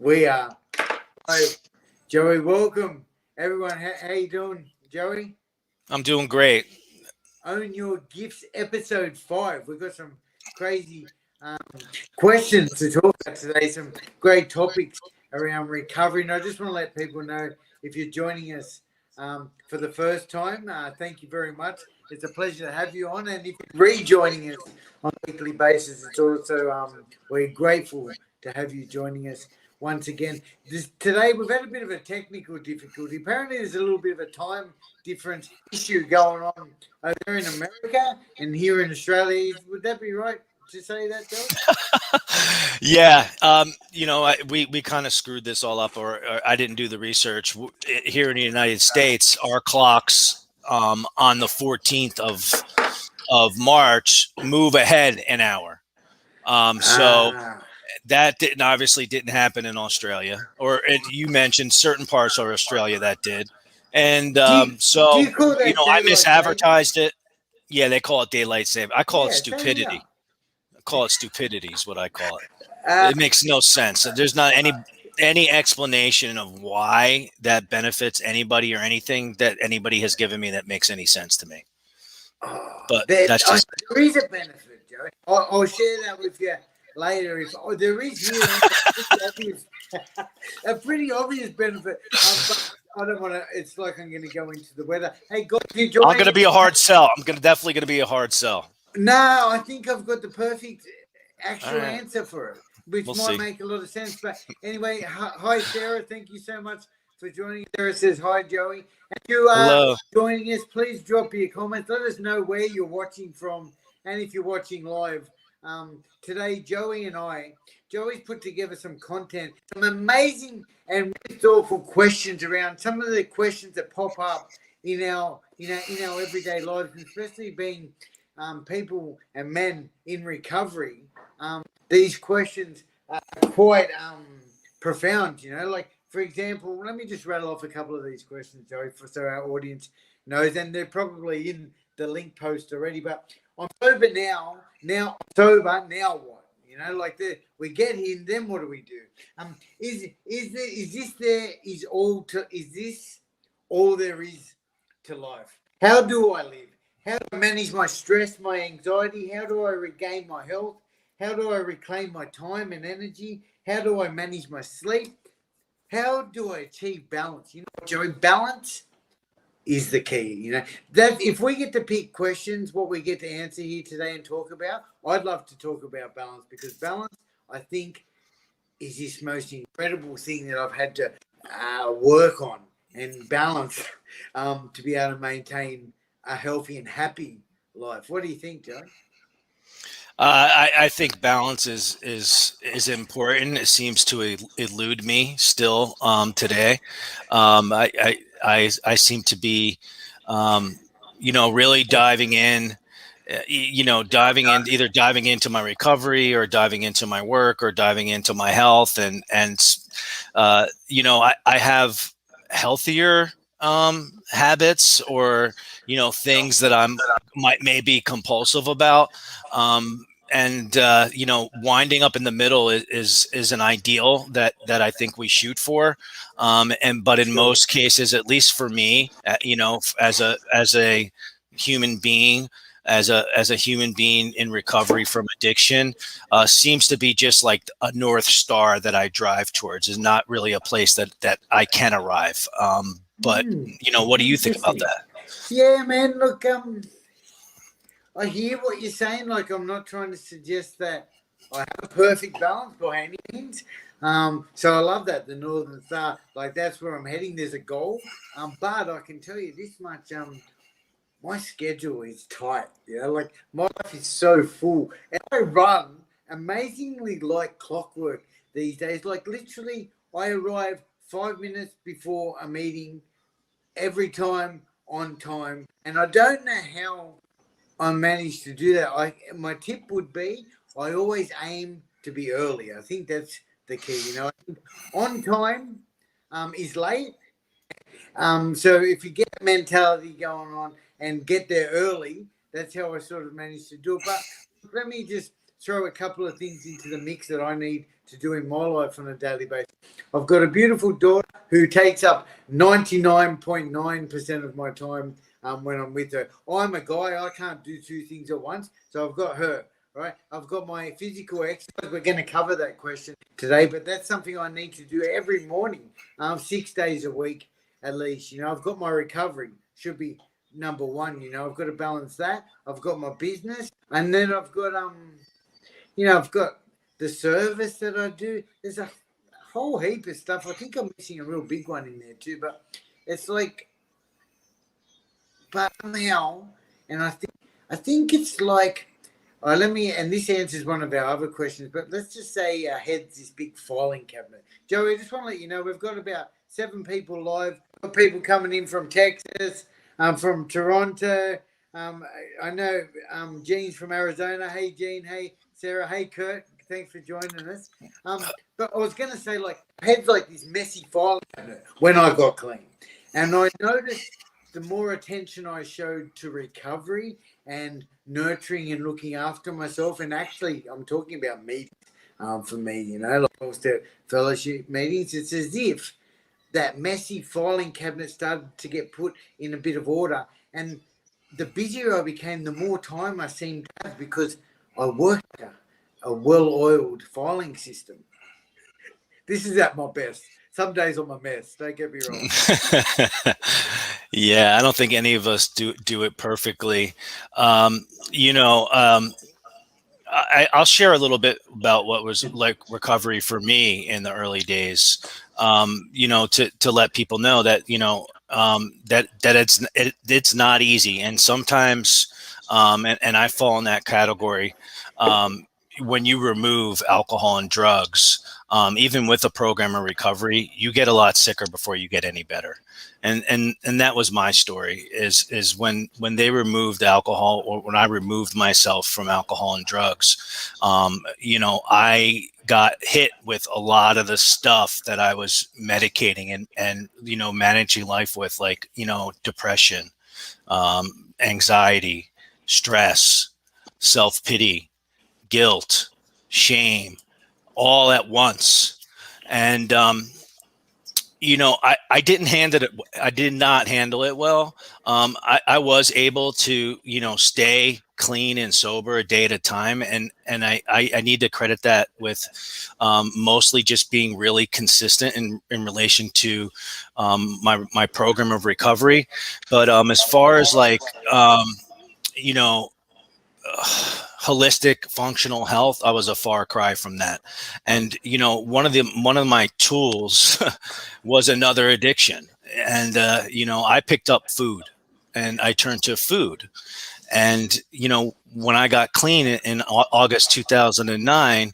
We are. Hi, Joey, welcome. Everyone, how you doing, Joey? I'm doing great. Own Your Gifts, episode 5. We've got some crazy um, questions to talk about today, some great topics around recovery. And I just want to let people know, if you're joining us for the first time, thank you very much. It's a pleasure to have you on. And if you're rejoining us on a weekly basis, it's also, we're grateful to have you joining us once again. Today, we've had a bit of a technical difficulty. Apparently, there's a little bit of a time difference issue going on over there in America and here in Australia. Would that be right to say that, Joe? Yeah, we kind of screwed this all up, or I didn't do the research. Here in the United States, our clocks on the 14th of March move ahead an hour. So Ah. that obviously didn't happen in Australia, you mentioned certain parts of Australia that did, and Do you, do so you call that I daylight saving? misadvertised it. Yeah, they call it daylight saving. I call it Yeah, same here. stupidity. Call it stupidity is what I call it. Uh, It makes no sense. There's not any explanation of why that benefits anybody or anything that anybody has given me that makes any sense to me. But that's just there is a benefit, Joey. I'll share that with you later. If there is here a pretty obvious benefit. But I don't want to. It's like I'm going to go into the weather. Hey, guys, you I'm going joining? to be a hard sell. Definitely going to be a hard sell. No, I think I've got the perfect All actual right, answer for it, which we'll might see. make a lot of sense. But anyway, hi Sarah, thank you so much for joining. Sarah says hi, Joey. If you are Hello. joining us, please drop your comments. Let us know where you're watching from, and if you're watching live. Today, Joey's put together some content, some amazing and really thoughtful questions around some of the questions that pop up in our everyday lives, and especially being people and men in recovery. These questions are quite profound, like, for example, let me just rattle off a couple of these questions, Joey, so our audience knows, and they're probably in the link post already. But I'm sober now. Now I'm sober. Now what? Like we get in, then what do we do? Is this all there is to life? How do I live? How do I manage my stress, my anxiety? How do I regain my health? How do I reclaim my time and energy? How do I manage my sleep? How do I achieve balance? Joey, balance is the key. That if we get to pick questions, what we get to answer here today and talk about, I'd love to talk about balance, because balance, I think, is this most incredible thing that I've had to work on and balance to be able to maintain a healthy and happy life. What do you think, Joe? I think balance is important. It seems to elude me still today. I seem to be, really diving in. Diving into my recovery, or diving into my work, or diving into my health, I have healthier habits, or things that maybe compulsive about. Winding up in the middle is an ideal that I think we shoot for. But in Sure. most cases, at least for me, as a human being, as a human being in recovery from addiction, seems to be just like a North Star that I drive towards. Is not really a place that I can arrive. But what do you think about Interesting. that? Yeah, man. Look, I hear what you're saying. Like, I'm not trying to suggest that I have a perfect balance by any means. So I love that, the Northern Star. Like, that's where I'm heading. There's a goal. But I can tell you this much. My schedule is tight. Like, my life is so full, and I run amazingly like clockwork these days. Like, literally, I arrive 5 minutes before a meeting every time, on time, and I don't know how I managed to do that. My tip would be, I always aim to be early. I think that's the key. I think on time is late. So if you get a mentality going on and get there early, that's how I sort of managed to do it. But let me just throw a couple of things into the mix that I need to do in my life on a daily basis. I've got a beautiful daughter who takes up 99.9% of my time when I'm with her. I'm a guy, I can't do two things at once, so I've got her. Right, I've got my physical exercise. We're going to cover that question today, but that's something I need to do every morning, 6 days a week at least. I've got my recovery, should be number one. I've got to balance that. I've got my business, and then I've got I've got the service that I do. There's a whole heap of stuff. I think I'm missing a real big one in there too, but it's like, but now, and I think it's like. And this answers one of our other questions, but let's just say our head's this big filing cabinet. Joey, I just want to let you know we've got about 7 people live. We've got people coming in from Texas, from Toronto. I know Jean's from Arizona. Hey, Jean. Hey, Sarah. Hey, Kurt. Thanks for joining us. But I was going to say, like, head's like this messy filing cabinet when I got clean. And I noticed the more attention I showed to recovery and nurturing and looking after myself, and actually I'm talking about meetings for me, like most fellowship meetings, it's as if that messy filing cabinet started to get put in a bit of order, and the busier I became, the more time I seemed to have because I worked a well-oiled filing system. This is at my best. Some days I'm a mess. Don't get me wrong. Yeah, I don't think any of us do it perfectly. I'll share a little bit about what was like recovery for me in the early days. To let people know that that it's not easy, and sometimes, and I fall in that category. When you remove alcohol and drugs, even with a program of recovery, you get a lot sicker before you get any better. And that was my story is when they removed alcohol, or when I removed myself from alcohol and drugs, I got hit with a lot of the stuff that I was medicating and managing life with, like, depression, anxiety, stress, self-pity, guilt, shame, all at once. And, I didn't handle it. I did not handle it well. I was able to, stay clean and sober a day at a time. And I need to credit that with mostly just being really consistent in relation to my program of recovery. But as far as like, holistic functional health, I was a far cry from that. And one of my tools was another addiction. And I picked up food, and I turned to food. And when I got clean in August 2009,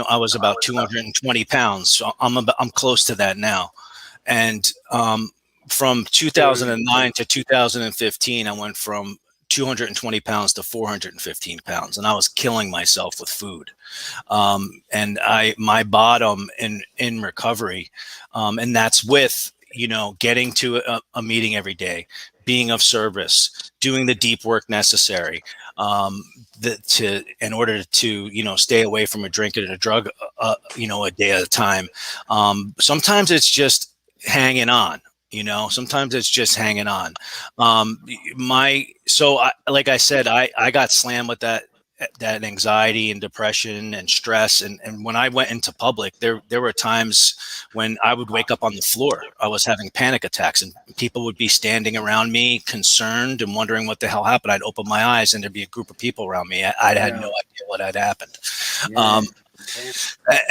I was about 220 pounds. So I'm close to that now. And from 2009 to 2015, I went from 220 pounds to 415 pounds, and I was killing myself with food. And my bottom in recovery, and that's with, getting to a meeting every day, being of service, doing the deep work necessary, in order to, stay away from a drink and a drug, a day at a time. Sometimes it's just hanging on. Sometimes it's just hanging on. Like I said, I got slammed with that anxiety and depression and stress. And when I went into public, there were times when I would wake up on the floor. I was having panic attacks, and people would be standing around me concerned and wondering what the hell happened. I'd open my eyes and there'd be a group of people around me. I had no idea what had happened. Yeah.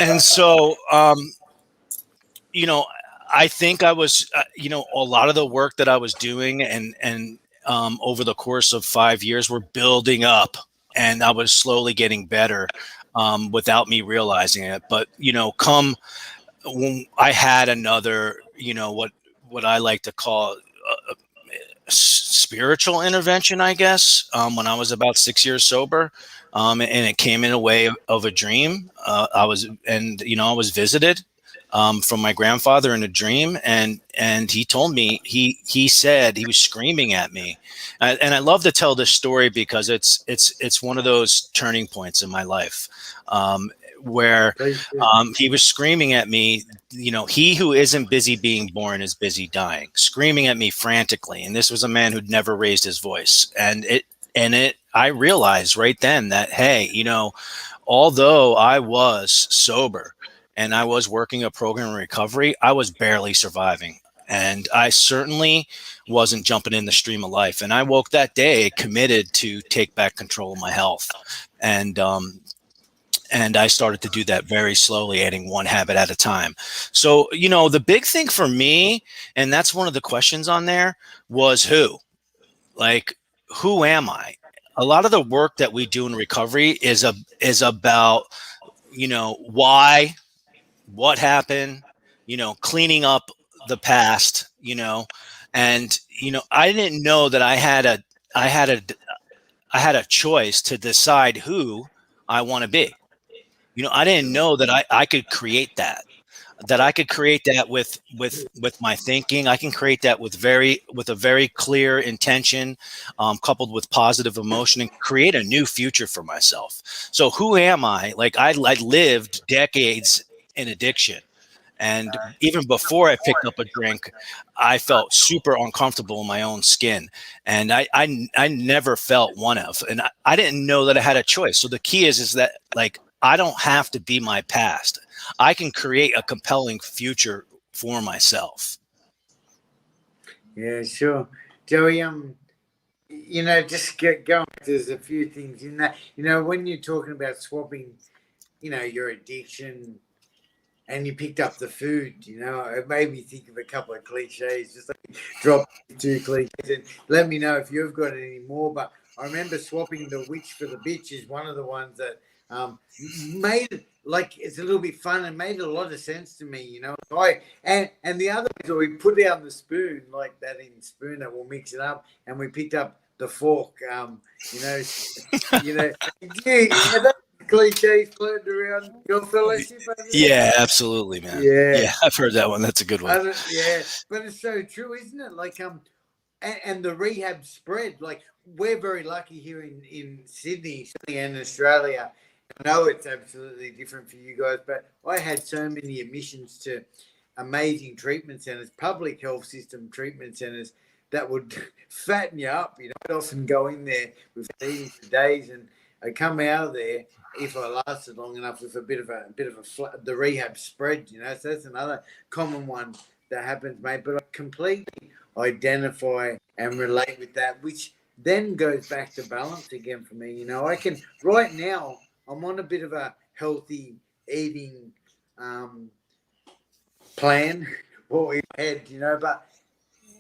And so, I think I was, a lot of the work that I was doing and over the course of 5 years were building up, and I was slowly getting better without me realizing it. But, come when I had another, what I like to call a spiritual intervention, I guess, when I was about 6 years sober, and it came in a way of a dream. I was visited. from my grandfather in a dream, and he told me he said he was screaming at me, and I love to tell this story because it's one of those turning points in my life, where Please do. he was screaming at me. He who isn't busy being born is busy dying, screaming at me frantically. And this was a man who'd never raised his voice, I realized right then that, hey, although I was sober and I was working a program in recovery, I was barely surviving. And I certainly wasn't jumping in the stream of life. And I woke that day committed to take back control of my health. And I started to do that very slowly, adding one habit at a time. So, the big thing for me, and that's one of the questions on there, was who? Like, who am I? A lot of the work that we do in recovery is about, why, what happened, cleaning up the past, and I didn't know that I had a choice to decide who I want to be. I didn't know that I could create that I could create that with my thinking. I can create that with a very clear intention, coupled with positive emotion, and create a new future for myself. So who am I? Like I lived decades in addiction. And even before I picked up a drink, I felt super uncomfortable in my own skin. And I never felt one of, and I didn't know that I had a choice. So the key is that, like, I don't have to be my past. I can create a compelling future for myself. Yeah, sure. Joey, just get going. There's a few things in that. When you're talking about swapping, your addiction, and you picked up the food, it made me think of a couple of cliches. Just like drop 2 cliches and let me know if you've got any more. But I remember swapping the witch for the bitch is one of the ones that made, like, it's a little bit fun and made a lot of sense to me. And the other is we put down the spoon like that in spoon that we'll mix it up, and we picked up the fork. That cliches floating around your fellowship. Yeah, absolutely, man. Yeah, Yeah, I've heard that one. That's a good one. yeah, but it's so true, isn't it? Like, and the rehab spread. Like, we're very lucky here in Sydney and Australia. I know it's absolutely different for you guys, but I had so many admissions to amazing treatment centres, public health system treatment centres that would fatten you up. I'd often go in there with eating for days, and I'd come out of there if I lasted long enough with a bit of the rehab spread. So that's another common one that happens, mate. But I completely identify and relate with that, which then goes back to balance again for me. I can right now. I'm on a bit of a healthy eating plan what we've had, but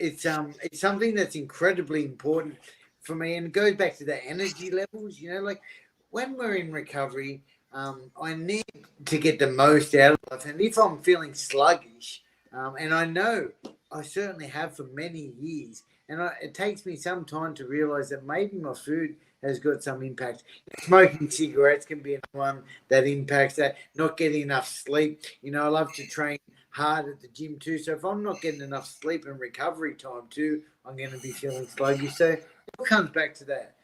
it's something that's incredibly important for me, and it goes back to the energy levels. Like when we're in recovery, I need to get the most out of life, and if I'm feeling sluggish, and I know I certainly have for many years, and it takes me some time to realize that maybe my food has got some impact. Smoking cigarettes can be one that impacts that. Not getting enough sleep. I love to train hard at the gym too. So if I'm not getting enough sleep and recovery time too, I'm going to be feeling sluggish. So it all comes back to that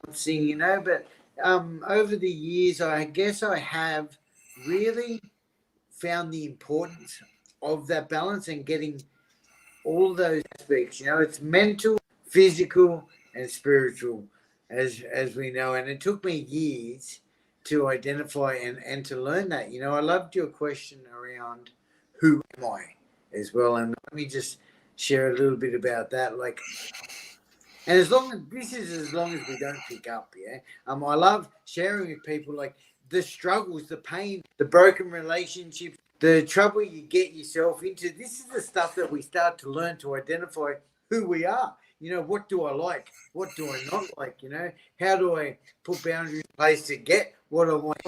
balancing, But over the years, I guess I have really found the importance of that balance and getting all those aspects. It's mental, physical, and spiritual, as we know. And it took me years to identify and to learn that. I loved your question around who am I as well. And let me just share a little bit about that. Like, and as long as we don't pick up, yeah. I love sharing with people like the struggles, the pain, the broken relationships, the trouble you get yourself into. This is the stuff that we start to learn to identify who we are. What do I like? What do I not like? How do I put boundaries in place to get what I want?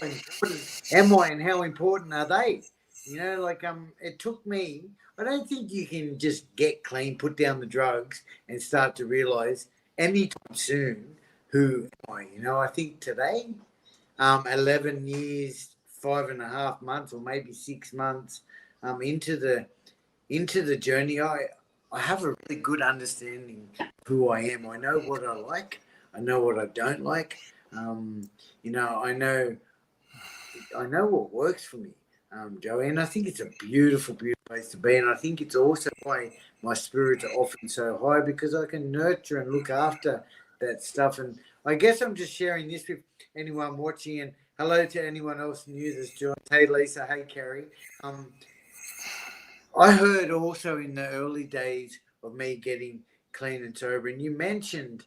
Am I, and how important are they? It took me. I don't think you can just get clean, put down the drugs, and start to realize anytime soon who am I. I think today, 11 years, 5.5 months, or maybe 6 months into the journey, I have a really good understanding of who I am. I know what I like. I know what I don't like. You know, I know what works for me, Joey, and I think it's a beautiful, beautiful place to be. And I think it's also why my spirits are often so high, because I can nurture and look after that stuff. And I guess I'm just sharing this with anyone watching. And hello to anyone else new that's joined. Hey, Lisa. Hey, Kerry. I heard also in the early days of me getting clean and sober, and you mentioned,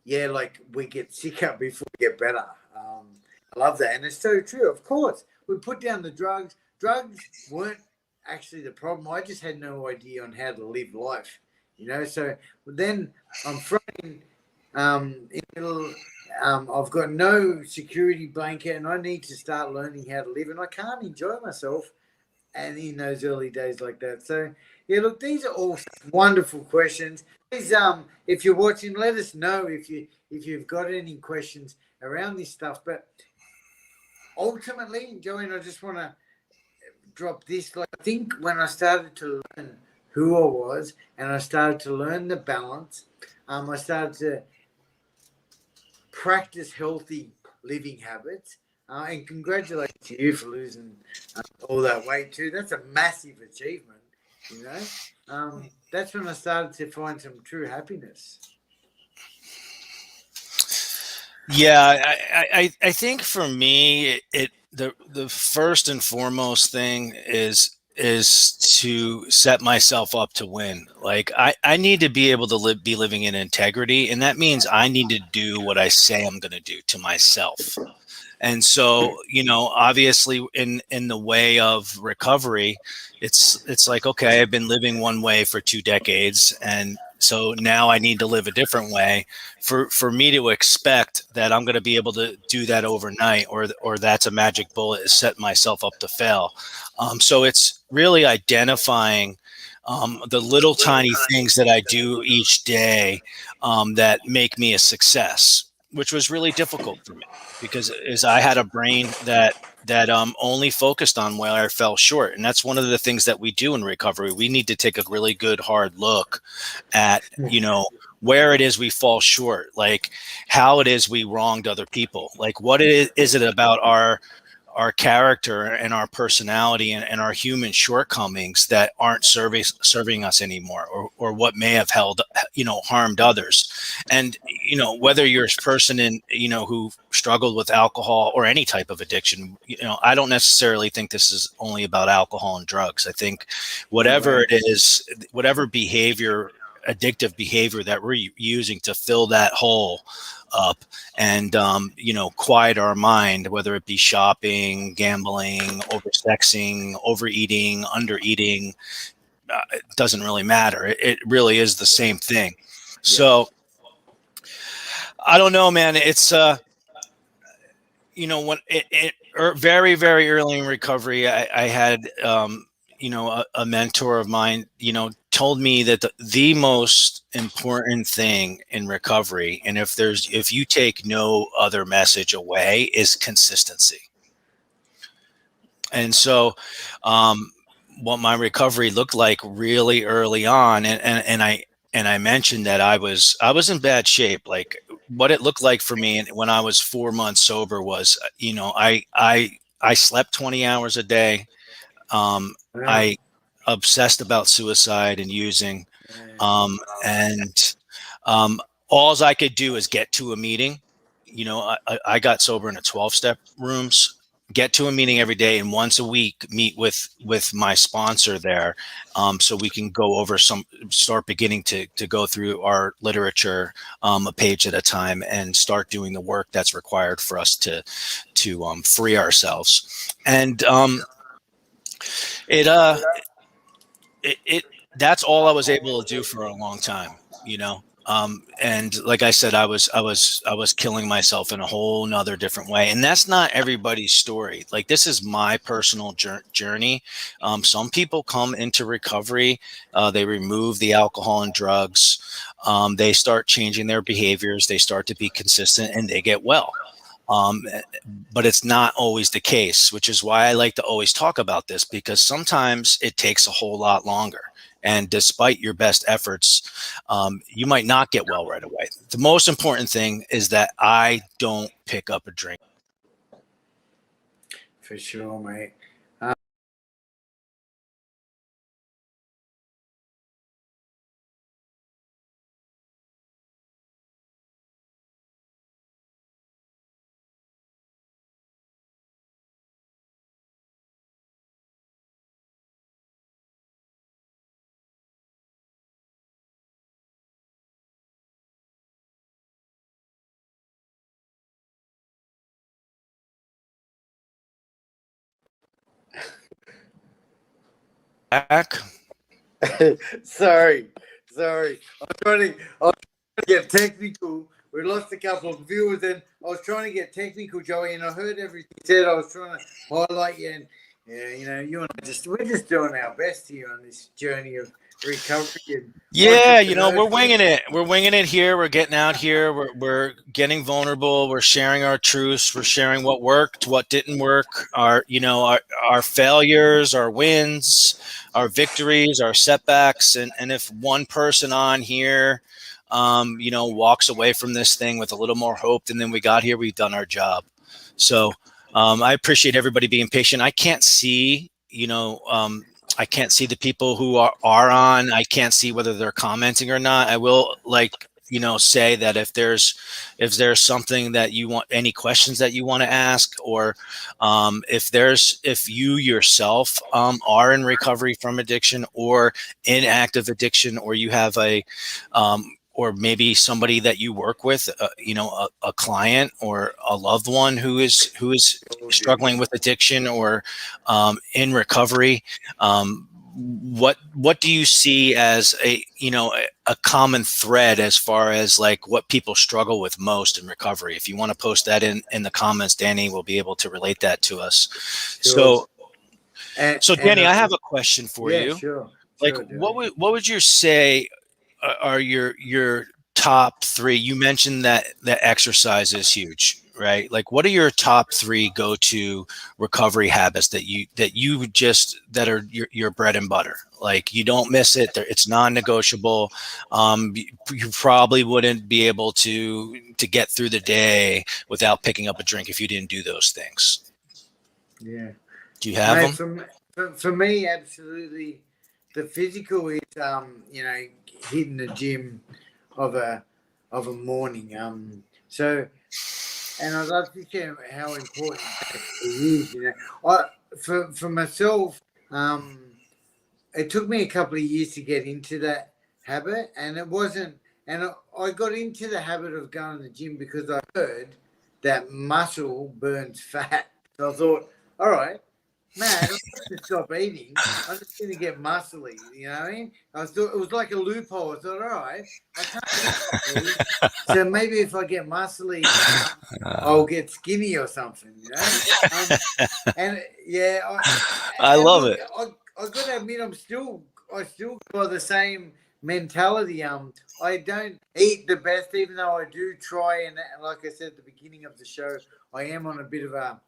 yeah, like we get sicker before we get better. I love that. And it's so true. Of course, we put down the drugs. Drugs weren't actually the problem. I just had no idea on how to live life, you know. So then I'm throwing in the middle. I've got no security blanket and I need to start learning how to live. And I can't enjoy myself and in those early days like that. So yeah, look, these are all wonderful questions. Please, if you're watching, let us know if you've got any questions around this stuff. But ultimately, Joanne, I just want to drop this. Like, I think when I started to learn who I was and I started to learn the balance, I started to practice healthy living habits. And congratulations to you for losing all that weight too. That's a massive achievement, you know. That's when I started to find some true happiness. Yeah, I think for me, the first and foremost thing is to set myself up to win. Like I need to be able to be living in integrity, and that means I need to do what I say I'm going to do to myself. And so, you know, obviously in the way of recovery, it's like, okay, I've been living one way for 2 decades, and so now I need to live a different way. For me to expect that I'm going to be able to do that overnight, or that's a magic bullet, is set myself up to fail. So it's really identifying the little tiny things that I do each day that make me a success, which was really difficult for me because as I had a brain that only focused on where I fell short. And that's one of the things that we do in recovery. We need to take a really good hard look at, you know, where it is we fall short, like how it is we wronged other people, like what is it about our character and our personality and our human shortcomings that aren't serving us anymore, or what may have harmed others. And, you know, whether you're a person who struggled with alcohol or any type of addiction, you know, I don't necessarily think this is only about alcohol and drugs. I think whatever it is, whatever addictive behavior that we're using to fill that hole up and quiet our mind, whether it be shopping, gambling, oversexing, overeating, undereating, it doesn't really matter. It really is the same thing. So I don't know, man. It's when very, very early in recovery, I had a mentor of mine told me that the most important thing in recovery, and if you take no other message away, is consistency. And so what my recovery looked like really early on, and I mentioned that I was in bad shape. Like what it looked like for me when I was 4 months sober was, I slept 20 hours a day. I obsessed about suicide and using, and all I could do is get to a meeting. I got sober in a 12-step rooms, get to a meeting every day, and once a week meet with my sponsor there, so we can go over start beginning to go through our literature a page at a time and start doing the work that's required for us to free ourselves. And that's all I was able to do for a long time, and like I said, I was killing myself in a whole nother different way. And that's not everybody's story. Like, this is my personal journey. Some people come into recovery, they remove the alcohol and drugs, they start changing their behaviors, they start to be consistent, and they get well. Um, but it's not always the case, which is why I like to always talk about this, because sometimes it takes a whole lot longer. And despite your best efforts, you might not get well right away. The most important thing is that I don't pick up a drink. For sure, mate. Back. Sorry. I was trying to get technical. We lost a couple of viewers, and I was trying to get technical, Joey, and I heard everything you said. I was trying to highlight you, and yeah, you and we're just doing our best here on this journey of recovery and Yeah, we're entrepreneurship. winging it. We're winging it here. We're getting out here. We're getting vulnerable. We're sharing our truths. We're sharing what worked, what didn't work, our failures, our wins, our victories, our setbacks. And if one person on here, walks away from this thing with a little more hope than we got here, we've done our job. So I appreciate everybody being patient. I can't see, I can't see the people who are on. I can't see whether they're commenting or not. I will say that if there's something that you want, any questions that you want to ask, or if you yourself are in recovery from addiction or in active addiction, or you have or maybe somebody that you work with, a client or a loved one who is struggling with addiction or in recovery. What do you see as a common thread as far as like what people struggle with most in recovery? If you want to post that in the comments, Danny will be able to relate that to us. Sure. So Danny, I have a question for you. Sure. Like, what would you say are your top three? You mentioned that exercise is huge, right? Like, what are your top three go-to recovery habits that are your bread and butter? Like, you don't miss it. It's non-negotiable. You probably wouldn't be able to get through the day without picking up a drink if you didn't do those things. Yeah. Do you have Mate, them? for me, absolutely. The physical is, hitting the gym of a morning. And I'd love to share how important it is. For myself, it took me a couple of years to get into that habit, and it wasn't. And I got into the habit of going to the gym because I heard that muscle burns fat. So I thought, all right, man, I'm going to stop eating. I'm just going to get muscly. You know what I mean? I thought it was like a loophole. I thought, all right, I can't eat muscly, so maybe if I get muscly, I'll get skinny or something. And yeah, I love look, it. I got to admit, I still got the same mentality. I don't eat the best, even though I do try. And like I said at the beginning of the show, I am on a bit of a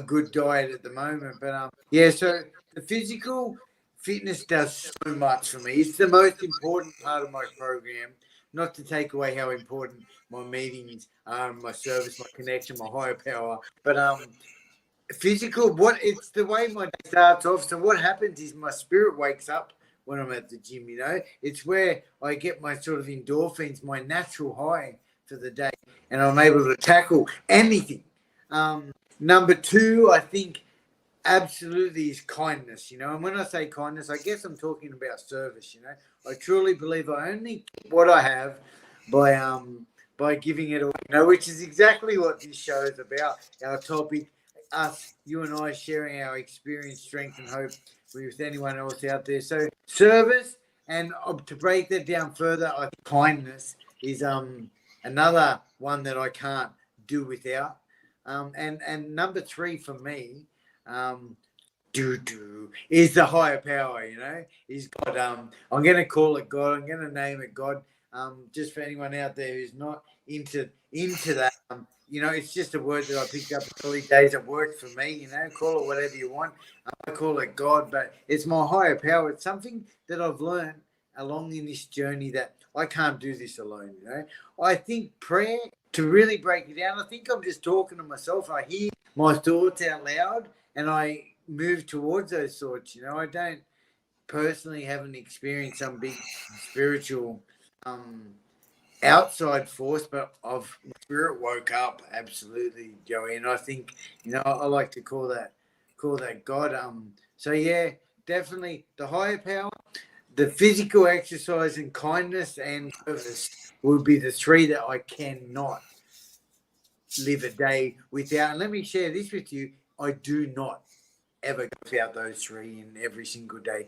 good diet at the moment. But so the physical fitness does so much for me. It's the most important part of my program. Not to take away how important my meetings are, my service, my connection, my higher power, but physical. It's the way my day starts off. So what happens is my spirit wakes up when I'm at the gym. It's where I get my sort of endorphins, my natural high for the day, and I'm able to tackle anything. Number two, I think absolutely is kindness. And when I say kindness, I guess I'm talking about service. I truly believe I only get what I have by giving it away. Which is exactly what this show is about. Our topic, you and I sharing our experience, strength, and hope with anyone else out there. So service, and to break that down further, I think kindness is another one that I can't do without. And number three for me, is the higher power. Is God. I'm going to call it God. I'm going to name it God. Just for anyone out there who's not into into that. It's just a word that I picked up in the early days. It worked for me. Call it whatever you want. I call it God, but it's my higher power. It's something that I've learned along in this journey that I can't do this alone. I think prayer, to really break it down, I think I'm just talking to myself. I hear my thoughts out loud and I move towards those thoughts. I don't personally haven't experienced some big spiritual outside force, but of spirit woke up absolutely, Joey. And I think I like to call that God. So yeah, definitely the higher power, the physical exercise, and kindness and service would be the three that I cannot live a day without. And let me share this with you: I do not ever go without those three in every single day.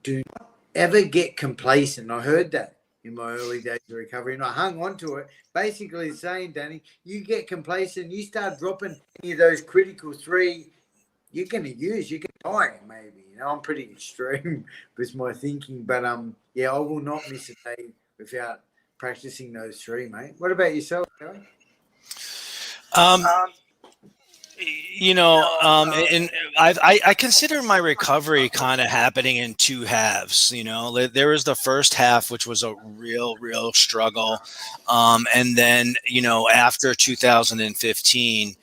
Do not ever get complacent. I heard that in my early days of recovery, and I hung on to it. Basically saying, Danny, you get complacent, you start dropping any of those critical three, you can die maybe. I'm pretty extreme with my thinking, but yeah, I will not miss a day without practicing those three, mate. What about yourself, Joey? Um, and I consider my recovery kind of happening in two halves. There was the first half, which was a real struggle. And then, after 2015,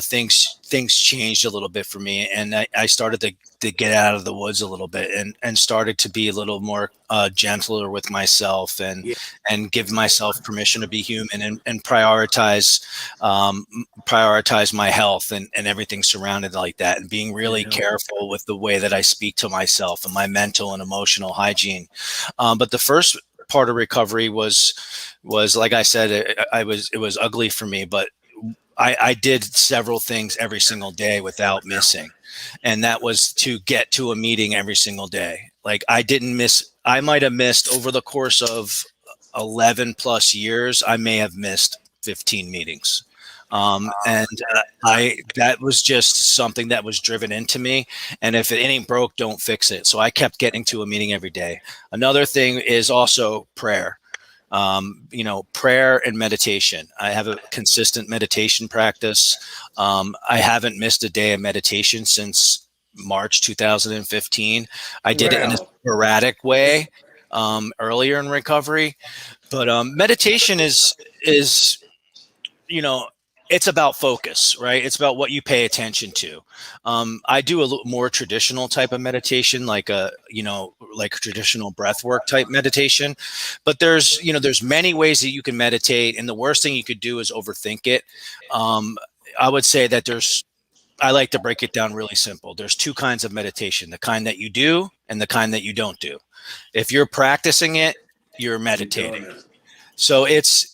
things changed a little bit for me. And I started to get out of the woods a little bit and started to be a little more gentler with myself and give myself permission to be human and prioritize my health and everything surrounded like that, and being really careful with the way that I speak to myself and my mental and emotional hygiene. But the first part of recovery was like I said, it was ugly for me, but I did several things every single day without missing. And that was to get to a meeting every single day. Like I might have missed over the course of 11 plus years, I may have missed 15 meetings. That was just something that was driven into me. And if it ain't broke, don't fix it. So I kept getting to a meeting every day. Another thing is also prayer. Prayer and meditation. I have a consistent meditation practice. I haven't missed a day of meditation since March 2015. I did it in a sporadic way earlier in recovery, but meditation is it's about focus, right? It's about what you pay attention to. I do a little more traditional type of meditation, like traditional breath work type meditation. But there's many ways that you can meditate, and the worst thing you could do is overthink it. I would say that I like to break it down really simple. There's two kinds of meditation: the kind that you do and the kind that you don't do. If you're practicing it, you're meditating. So it's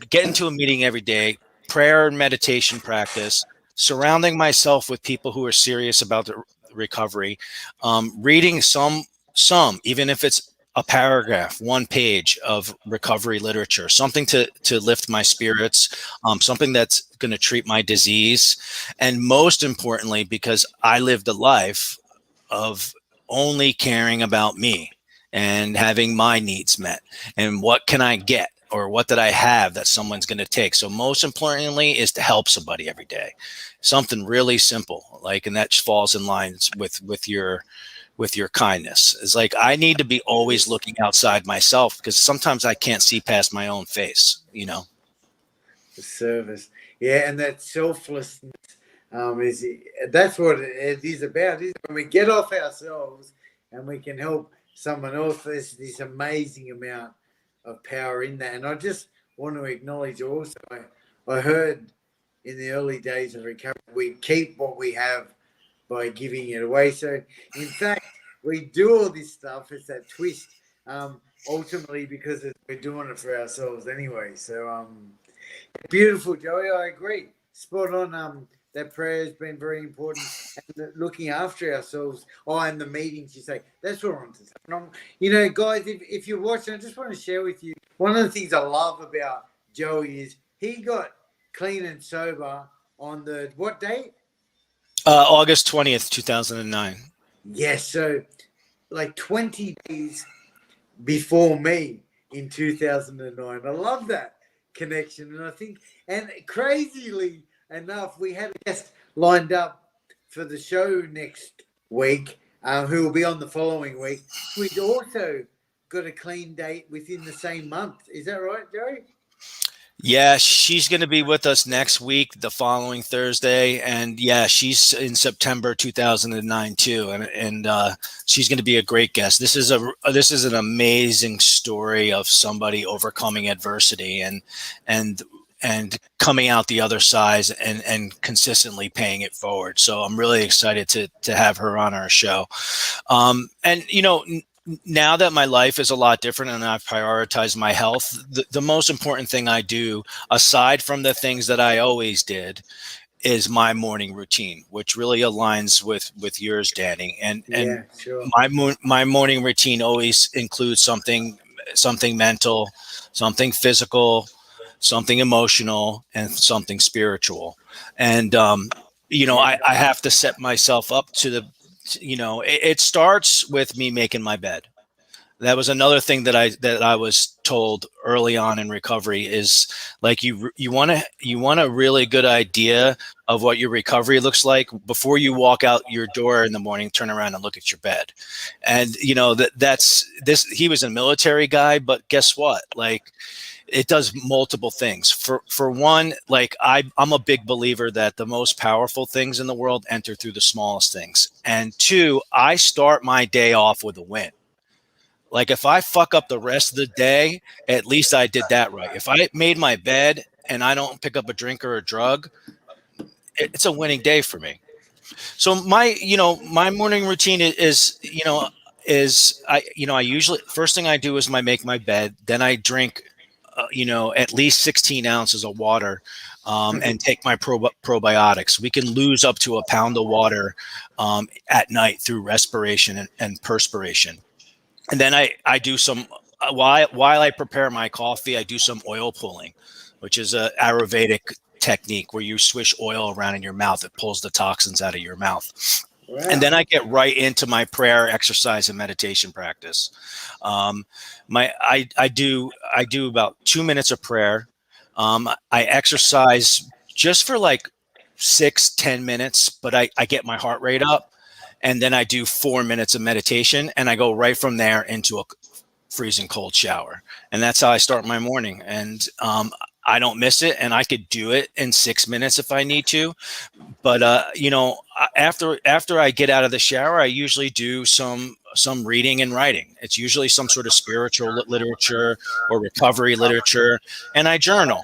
getting to a meeting every day, prayer and meditation practice, surrounding myself with people who are serious about the recovery, reading some, even if it's a paragraph, one page of recovery literature, something to lift my spirits, something that's going to treat my disease. And most importantly, because I lived a life of only caring about me and having my needs met, and what can I get, or what did I have that someone's going to take? So most importantly is to help somebody every day. Something really simple, and that falls in line with your kindness. It's like, I need to be always looking outside myself, because sometimes I can't see past my own face, The service. Yeah. And that selflessness, that's what it is about. When we get off ourselves and we can help someone else, there's this amazing amount of power in that. And I just want to acknowledge also, I heard in the early days of recovery, we keep what we have by giving it away. So in fact, we do all this stuff. It's that twist, ultimately, because we're doing it for ourselves anyway. So beautiful, Joey. I agree. Spot on. That prayer has been very important, and looking after ourselves. And the meetings, you say, that's what I'm saying. Guys, if you're watching, I just want to share with you, one of the things I love about Joey is he got clean and sober on what date? August 20th, 2009. Yes, so like 20 days before me in 2009. I love that. connection. And I think, and crazily enough, we had a guest lined up for the show next week, who will be on the following week. We'd also got a clean date within the same month. Is that right, Joey? Yeah, she's going to be with us next week, the following Thursday, and yeah, she's in September 2009 too, and she's going to be a great guest. This is an amazing story of somebody overcoming adversity and coming out the other side and consistently paying it forward. So I'm really excited to have her on our show. And now that my life is a lot different and I've prioritized my health, the most important thing I do, aside from the things that I always did, is my morning routine, which really aligns with yours, Danny. And sure. my morning routine always includes something mental, something physical, something emotional, and something spiritual. And I have to set myself up to it starts with me making my bed. That was another thing that I was told early on in recovery is like you want a really good idea of what your recovery looks like before you walk out your door in the morning, turn around and look at your bed. And that's this. He was a military guy, but guess what? Like, it does multiple things. For one, like I'm a big believer that the most powerful things in the world enter through the smallest things. And two, I start my day off with a win. Like if I fuck up the rest of the day, at least I did that right. If I made my bed and I don't pick up a drink or a drug, it's a winning day for me. So my morning routine is I usually, first thing I do is I make my bed, then I drink at least 16 ounces of water, and take my probiotics. We can lose up to a pound of water at night through respiration and perspiration. And then I do some, while I prepare my coffee, I do some oil pulling, which is a Ayurvedic technique where you swish oil around in your mouth. It pulls the toxins out of your mouth. Wow. And then I get right into my prayer, exercise, and meditation practice. I do about 2 minutes of prayer. I exercise just for like 6-10 minutes, but I get my heart rate up, and then I do 4 minutes of meditation, and I go right from there into a freezing cold shower, and that's how I start my morning. And I don't miss it, and I could do it in 6 minutes if I need to. But after I get out of the shower, I usually do some reading and writing. It's usually some sort of spiritual literature or recovery literature, and I journal.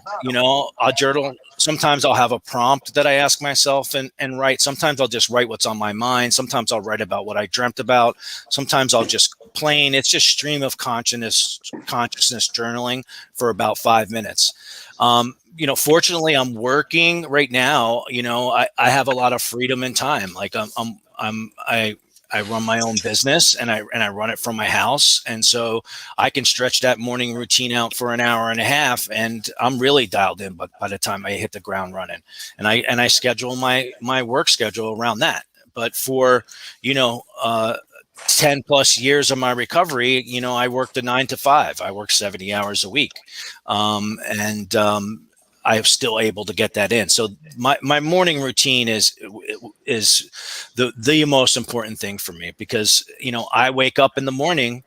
I'll journal. Sometimes I'll have a prompt that I ask myself and write. Sometimes I'll just write what's on my mind. Sometimes I'll write about what I dreamt about. Sometimes I'll just it's just stream of consciousness journaling for about 5 minutes. Fortunately, I'm working right now. I have a lot of freedom and time. Like I run my own business and I run it from my house. And so I can stretch that morning routine out for an hour and a half, and I'm really dialed in. But by the time I hit the ground running, and I schedule my work schedule around that. But for 10 plus years of my recovery, I worked a 9 to 5. I worked 70 hours a week. I am still able to get that in. So my morning routine is the most important thing for me, because, I wake up in the morning,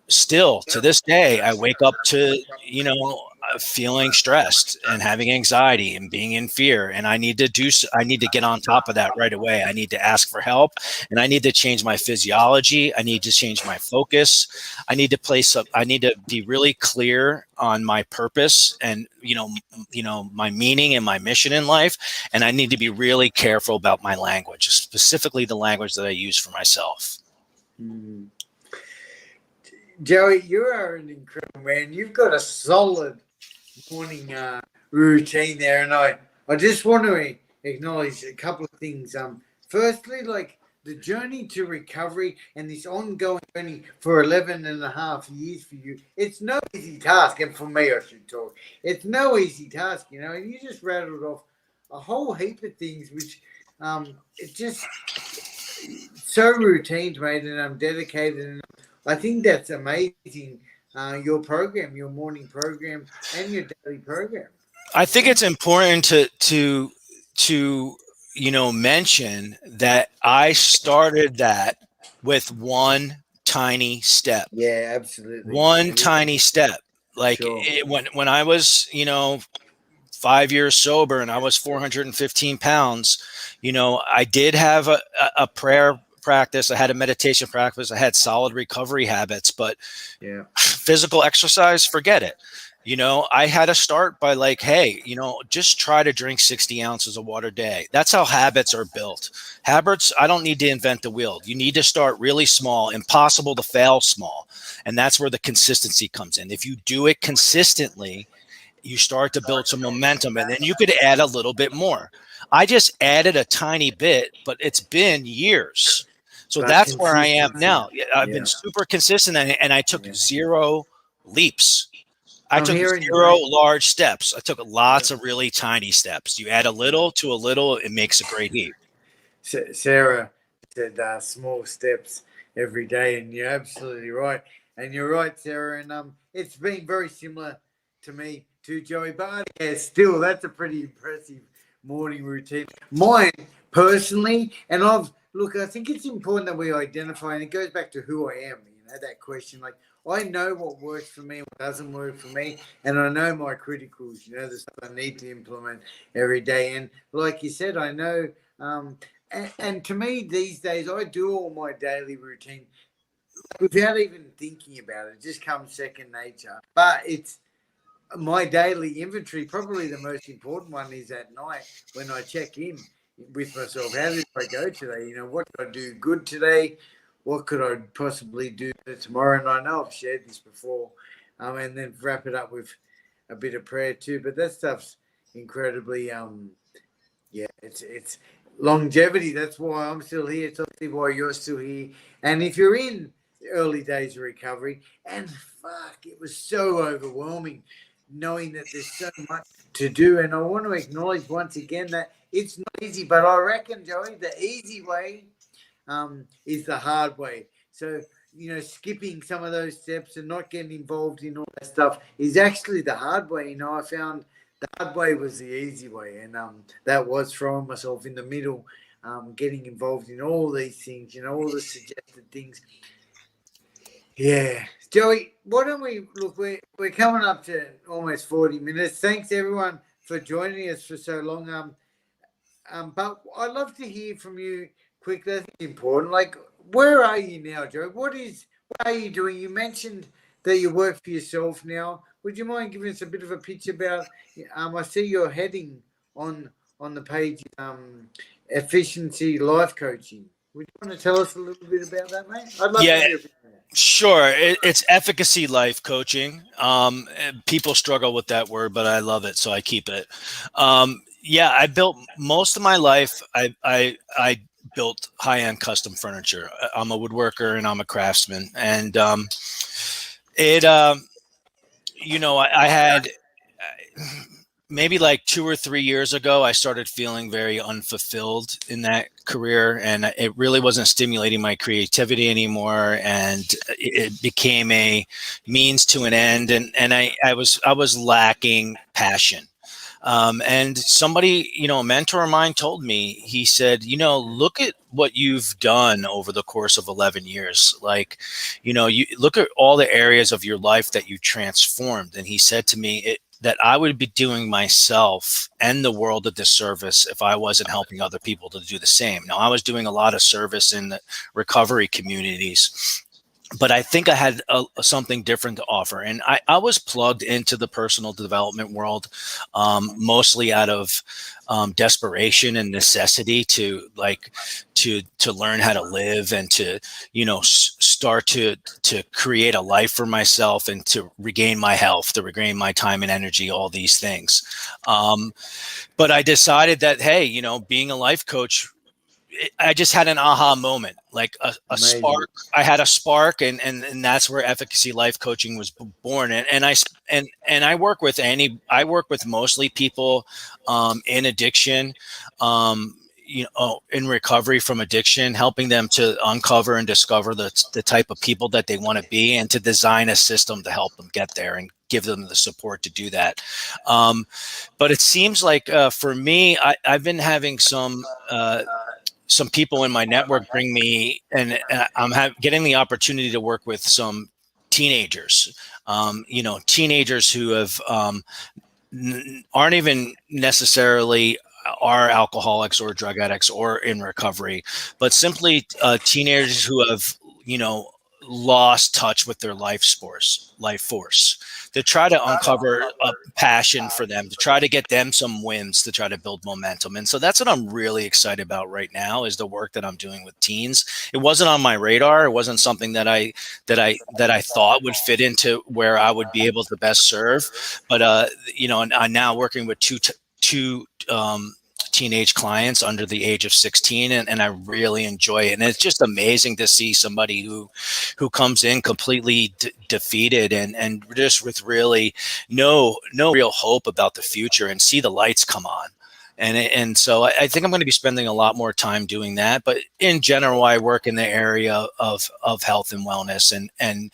still to this day, I wake up to, feeling stressed and having anxiety and being in fear. And I need to get on top of that right away. I need to ask for help, and I need to change my physiology. I need to change my focus. I need to be really clear on my purpose and, my meaning and my mission in life. And I need to be really careful about my language, specifically the language that I use for myself. Mm. Joey, you are an incredible man. You've got a solid morning routine there, and I just want to acknowledge a couple of things. Firstly, like the journey to recovery and this ongoing journey for 11 and a half years for you, it's no easy task. And for me, I should talk. It's no easy task, and you just rattled off a whole heap of things, which it's just so routine, mate, and I'm dedicated, and I think that's amazing your program, your morning program, and your daily program. I You think know? it's important to mention that I started that with one tiny step. Yeah, absolutely. One Yeah, tiny step. Like sure. when I was 5 years sober and I was 415 pounds, I did have a prayer practice. I had a meditation practice. I had solid recovery habits, but Yeah. physical exercise, forget it. I had to start by like, hey, just try to drink 60 ounces of water a day. That's how habits are built. Habits, I don't need to invent the wheel. You need to start really small, impossible to fail small. And that's where the consistency comes in. If you do it consistently, you start to build some momentum and then you could add a little bit more. I just added a tiny bit, but it's been years. So But that's where I am consistency. now. I've been Yeah. super consistent and I took Yeah. zero leaps. I I'm took hearing you, zero mate. large steps. I took Yeah. lots of really tiny steps. You add a Yeah. little to a little, it makes a great heap. Sarah said small steps every day, and you're absolutely right. And you're right, Sarah. And it's been very similar to me too, Joey. But yeah, still, that's a pretty impressive morning routine. Mine personally, and I think it's important that we identify, and it goes back to who I am. That question, like I know what works for me, what doesn't work for me, and I know my criticals. The stuff I need to implement every day. And like you said, I know. And to me, these days, I do all my daily routine without even thinking about it. It just comes second nature. But it's my daily inventory. Probably the most important one is at night when I check in with myself. How did I go today? What did I do good today? What could I possibly do tomorrow? And I know I've shared this before. And then wrap it up with a bit of prayer too. But that stuff's incredibly yeah, it's longevity. That's why I'm still here. It's obviously why you're still here. And if you're in the early days of recovery, and fuck, it was so overwhelming knowing that there's so much to do. And I want to acknowledge once again that it's not easy, but I reckon, Joey, the easy way is the hard way. So, skipping some of those steps and not getting involved in all that stuff is actually the hard way. I found the hard way was the easy way, and that was throwing myself in the middle, getting involved in all these things, all the suggested things. Yeah, Joey, why don't we look? We're coming up to almost 40 minutes. Thanks everyone for joining us for so long. But I'd love to hear from you quickly. I think it's important. Like, where are you now, Joe? What are you doing? You mentioned that you work for yourself now. Would you mind giving us a bit of a pitch about? I see you're heading on the page, efficiency life coaching. Would you want to tell us a little bit about that, mate? I'd love to Yeah, hear a bit about that. sure. It's efficacy life coaching. People struggle with that word, but I love it, so I keep it. Yeah, I built most of my life. I built high end custom furniture. I'm a woodworker and I'm a craftsman, and it I had maybe like 2 or 3 years ago, I started feeling very unfulfilled in that career, and it really wasn't stimulating my creativity anymore. And it became a means to an end, and I was lacking passion. And somebody, a mentor of mine told me, he said, look at what you've done over the course of 11 years. Like, you look at all the areas of your life that you transformed. And he said to me that I would be doing myself and the world a disservice if I wasn't helping other people to do the same. Now, I was doing a lot of service in the recovery communities, but I think I had something different to offer. And I was plugged into the personal development world, mostly out of desperation and necessity to learn how to live and to, start to create a life for myself and to regain my health, to regain my time and energy, all these things. But I decided that, hey, being a life coach, I just had an aha moment, like a Amazing. spark. I had a spark, and that's where efficacy life coaching was born. And I work with I work with mostly people in addiction. in recovery from addiction, helping them to uncover and discover the type of people that they want to be, and to design a system to help them get there and give them the support to do that. But it seems like for me, I've been having some people in my network bring me, and I'm getting the opportunity to work with some teenagers, teenagers who have aren't even necessarily are alcoholics or drug addicts or in recovery, but simply teenagers who have, lost touch with their life force, to try to uncover a passion for them, to try to get them some wins, to try to build momentum. And so that's what I'm really excited about right now, is the work that I'm doing with teens. It wasn't on my radar. It wasn't something that I thought would fit into where I would be able to best serve. But and I'm now working with two teenage clients under the age of 16, and I really enjoy it. And it's just amazing to see somebody who comes in completely defeated and just with really no real hope about the future, and see the lights come on. And so I think I'm going to be spending a lot more time doing that. But in general, I work in the area of health and wellness, and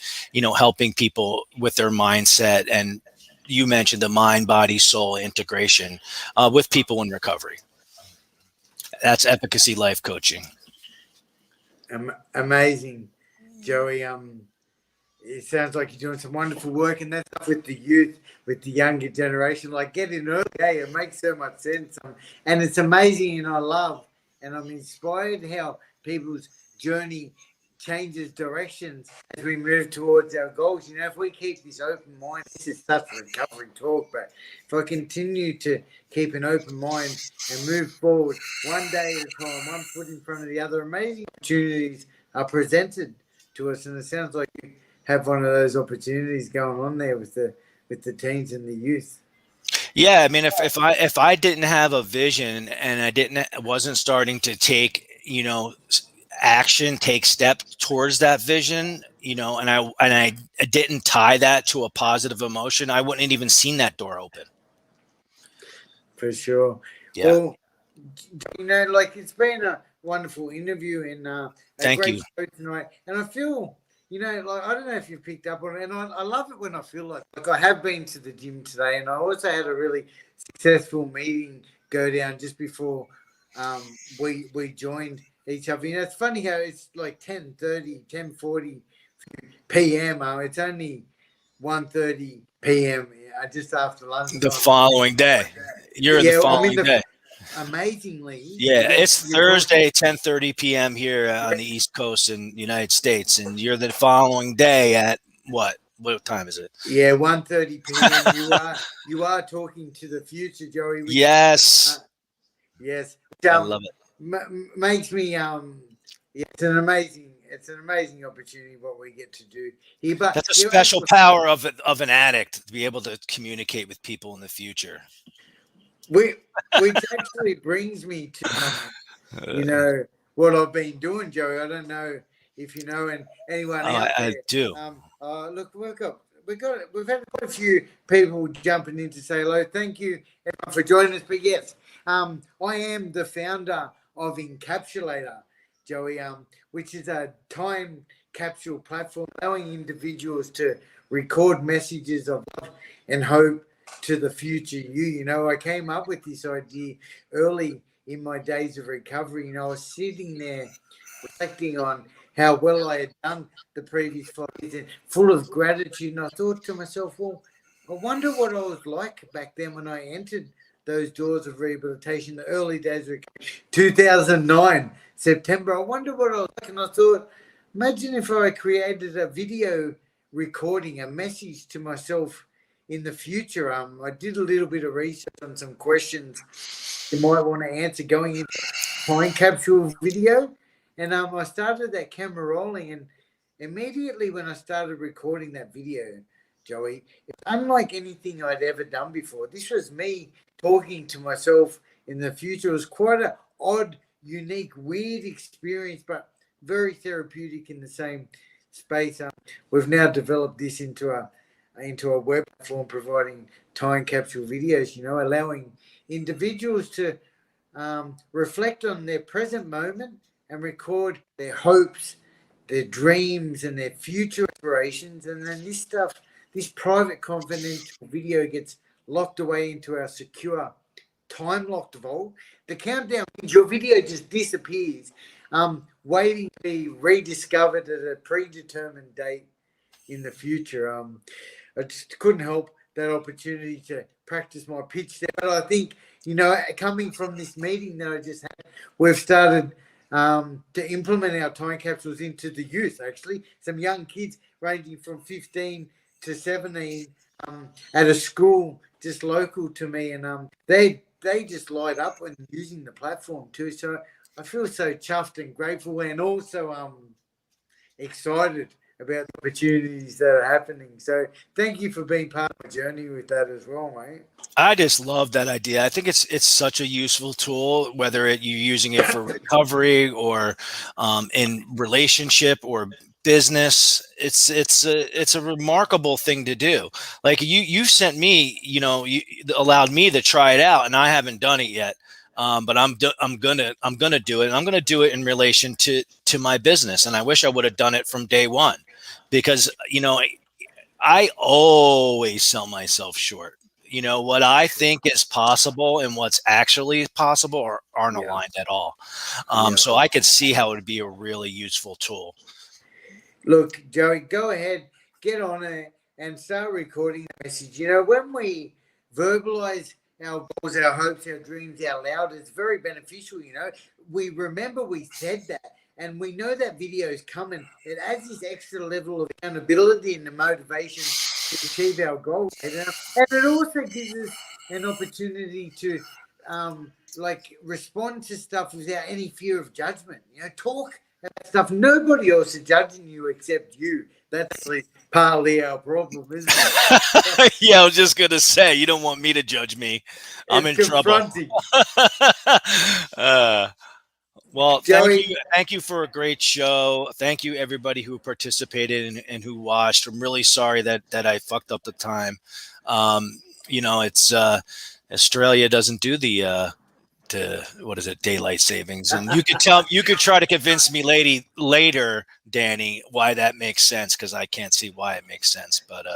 helping people with their mindset, and you mentioned the mind, body, soul integration with people in recovery. That's Efficacy Life Coaching. Amazing, Joey. It sounds like you're doing some wonderful work, and that's with the youth, with the younger generation. Like, get in early. Hey, it makes so much sense, and it's amazing. And I love, and I'm inspired how people's journey changes directions as we move towards our goals. If we keep this open mind, this is such recovery talk, but if I continue to keep an open mind and move forward one day at a time, one foot in front of the other, amazing opportunities are presented to us. And it sounds like you have one of those opportunities going on there with the teens and the youth. Yeah, I mean, if I didn't have a vision, and I wasn't starting to take action, take steps towards that vision, and I didn't tie that to a positive emotion, I wouldn't even seen that door open. For sure. Yeah. Well, it's been a wonderful interview, and thank great you show tonight. And I feel, I don't know if you've picked up on it, and I love it when I feel like I have been to the gym today, and I also had a really successful meeting go down just before we joined each other. It's funny how it's like 10:40 p.m. It's only 1:30 p.m. Just after lunch. The following day. You're the following day. Amazingly. Yeah, it's Thursday, 10:30 p.m. here on the East Coast in the United States, and you're the following day at what? What time is it? Yeah, 1:30 p.m. You are talking to the future, Joey. Yes. Yes. I love it. Makes me it's an amazing opportunity what we get to do here. But that's a special power of an addict, to be able to communicate with people in the future. Which actually brings me to what I've been doing, Joey. I don't know if you know, and anyone out there. I do. Look, we've had quite a few people jumping in to say hello. Thank you everyone for joining us. But yes, I am the founder of Encapsulator, Joey, which is a time capsule platform allowing individuals to record messages of love and hope to the future you. I came up with this idea early in my days of recovery. I was sitting there reflecting on how well I had done the previous 5 years and full of gratitude. And I thought to myself, well, I wonder what I was like back then when I entered those doors of rehabilitation, the early days of 2009, September. I wonder what I was like. And I thought, imagine if I created a video recording, a message to myself in the future. I did a little bit of research on some questions you might want to answer going into time capsule video. And I started that camera rolling, and immediately when I started recording that video, Joey, it's unlike anything I'd ever done before. This was me talking to myself in the future. It was quite an odd, unique, weird experience, but very therapeutic in the same space. We've now developed this into a web platform providing time capsule videos, allowing individuals to reflect on their present moment and record their hopes, their dreams, and their future aspirations. And then this stuff, this private confidential video gets locked away into our secure time locked vault. The countdown means your video just disappears, waiting to be rediscovered at a predetermined date in the future. I just couldn't help that opportunity to practice my pitch there. But I think, coming from this meeting that I just had, we've started to implement our time capsules into the youth, actually. Some young kids ranging from 15 to 17 at a school just local to me. And they just light up when using the platform too. So I feel so chuffed and grateful, and also excited about the opportunities that are happening. So thank you for being part of my journey with that as well, mate. I just love that idea. I think it's such a useful tool, whether you're using it for recovery or in relationship or business. It's a remarkable thing to do. Like you sent me, you allowed me to try it out, and I haven't done it yet. But I'm gonna do it, and I'm gonna do it in relation to my business. And I wish I would have done it from day one, because I always sell myself short. What I think is possible and what's actually possible aren't aligned at all. So I could see how it would be a really useful tool. Look, Joey, go ahead, get on it and start recording the message. When we verbalize our goals, our hopes, our dreams out loud, it's very beneficial. We remember we said that, and we know that video is coming. It adds this extra level of accountability and the motivation to achieve our goals. And it also gives us an opportunity to respond to stuff without any fear of judgment. Talk about stuff. Nobody else is judging you except you. That's partly our problem, isn't it? Yeah, I was just gonna say, you don't want me to judge me. I'm in trouble. Well, Joey, thank you for a great show. Thank you everybody who participated and who watched. I'm really sorry that I fucked up the time. It's Australia doesn't do the daylight savings, and you could try to convince me later, Danny, why that makes sense, because I can't see why it makes sense. But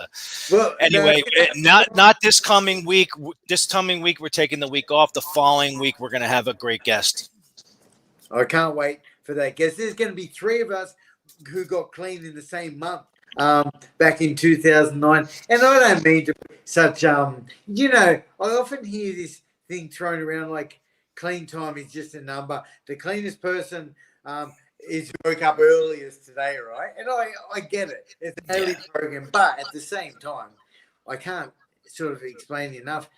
anyway, not this coming week. This coming week we're taking the week off. The following week we're going to have a great guest. I can't wait for that guest. There's going to be 3 of us who got clean in the same month, back in 2009. And I don't mean to such I often hear this thing thrown around like clean time is just a number. The cleanest person is who woke up earliest today, right? And I get it. It's a daily program. But at the same time, I can't sort of explain enough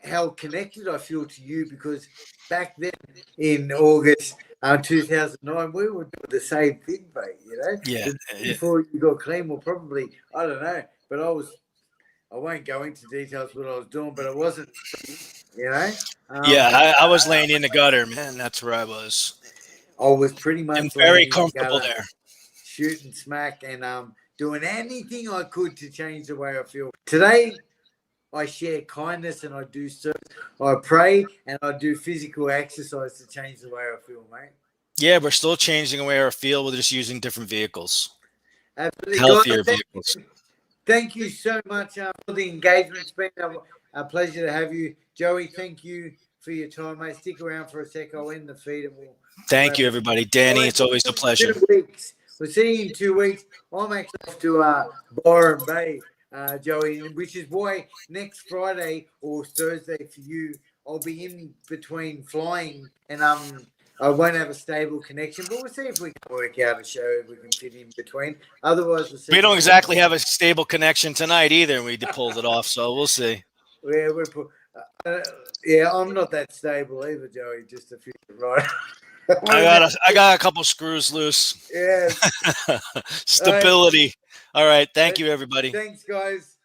how connected I feel to you, because back then in August 2009, we were doing the same thing, mate, Yeah. Before you got clean, well, probably, I don't know, but I won't go into details what I was doing, but it wasn't, I was laying in the gutter, man. That's where I was. I was pretty much I'm very comfortable there. Shooting smack and doing anything I could to change the way I feel. Today, I share kindness and I do service. I pray and I do physical exercise to change the way I feel, mate. Yeah, we're still changing the way I feel. We're just using different vehicles. Absolutely. Healthier vehicles. Thank you so much for the engagement. It's been a pleasure to have you. Joey, thank you for your time, mate. Stick around for a sec. I'll end the feed and we'll... Thank you, everybody. Danny, it's always a pleasure. 2 weeks. We'll see you in 2 weeks. I'm actually off to Byron Bay, Joey, which is why next Friday or Thursday for you, I'll be in between flying and I won't have a stable connection, but we'll see if we can work out a show we can fit in between. Otherwise, we'll see. We don't exactly have a stable connection tonight either, and we pulled it off, so we'll see. Yeah, I'm not that stable either, Joey. Just a few, right? I got a couple screws loose. Yeah. Stability. All right. Thank you, everybody. Thanks, guys.